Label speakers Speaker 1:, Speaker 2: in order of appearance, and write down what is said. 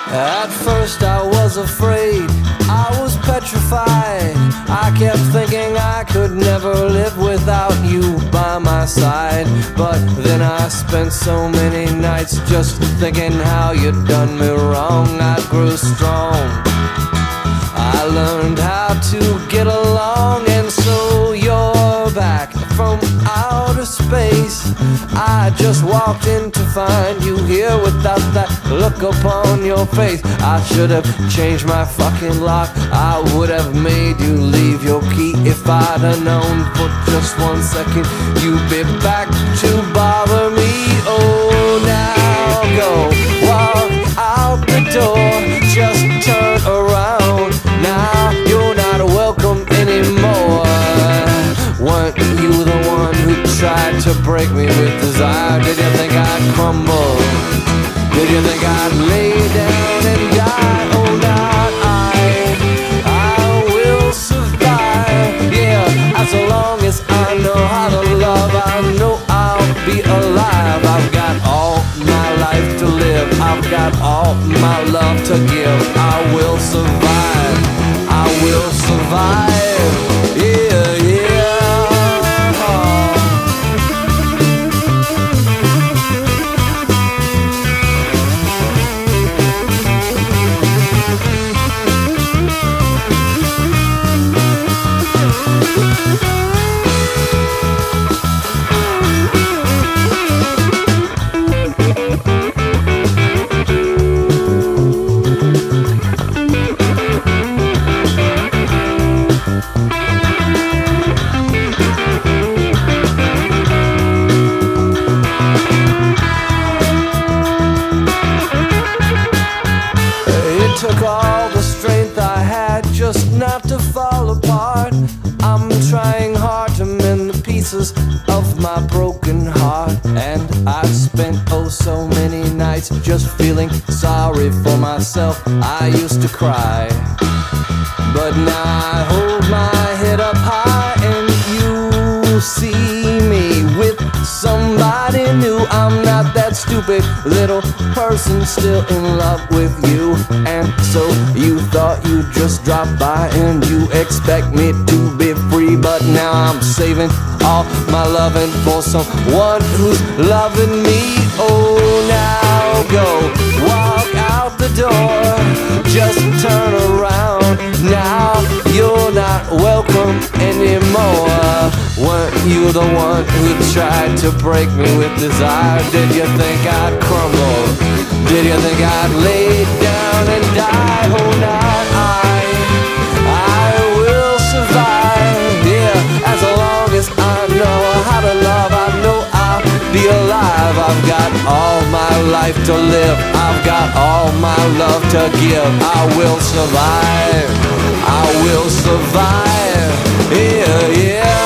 Speaker 1: At first I was afraid, I was petrified. I kept thinking I could never live without you by my side. But then I spent so many nights just thinking how you'd done me wrong. I grew strong, I learned how to get along. And so you're back from outer space. I just walked in to find you here without that look upon your face. I should have changed my fucking lock, I would have made you leave your key. If I'd have known for just 1 second you'd be back to bother me. Oh, now go walk out the door, just turn around. Now you're not welcome anymore. Weren't you the one who tried to break me with desire? Did you think I'd crumble? Did you think I'd lay down and die? Oh, not I will survive. Yeah, as long as I know how to love, I know I'll be alive. I've got all my life to live, I've got all my love to give. I will survive, I will survive. Yeah, yeah. Took all the strength I had just not to fall apart. I'm trying hard to mend the pieces of my broken heart. And I've spent oh so many nights just feeling sorry for myself. I used to cry, but now I hold my head up high, and you see me with somebody new. I'm not that stupid little person still in love with you. And so you thought you'd just drop by and you expect me to be free. But now I'm saving all my loving for someone who's loving me. Oh, now go walk out the door, just turn around. Now you're not welcome anymore. Weren't you the one who tried to break me with desire? Did you think I'd crumble? Did you think I'd lay down and die? Oh, not I will survive. Yeah, as long as I know how to love, I know I'll be alive. I've got all my life to live, I've got all my love to give. I will survive, I will survive. Yeah, yeah.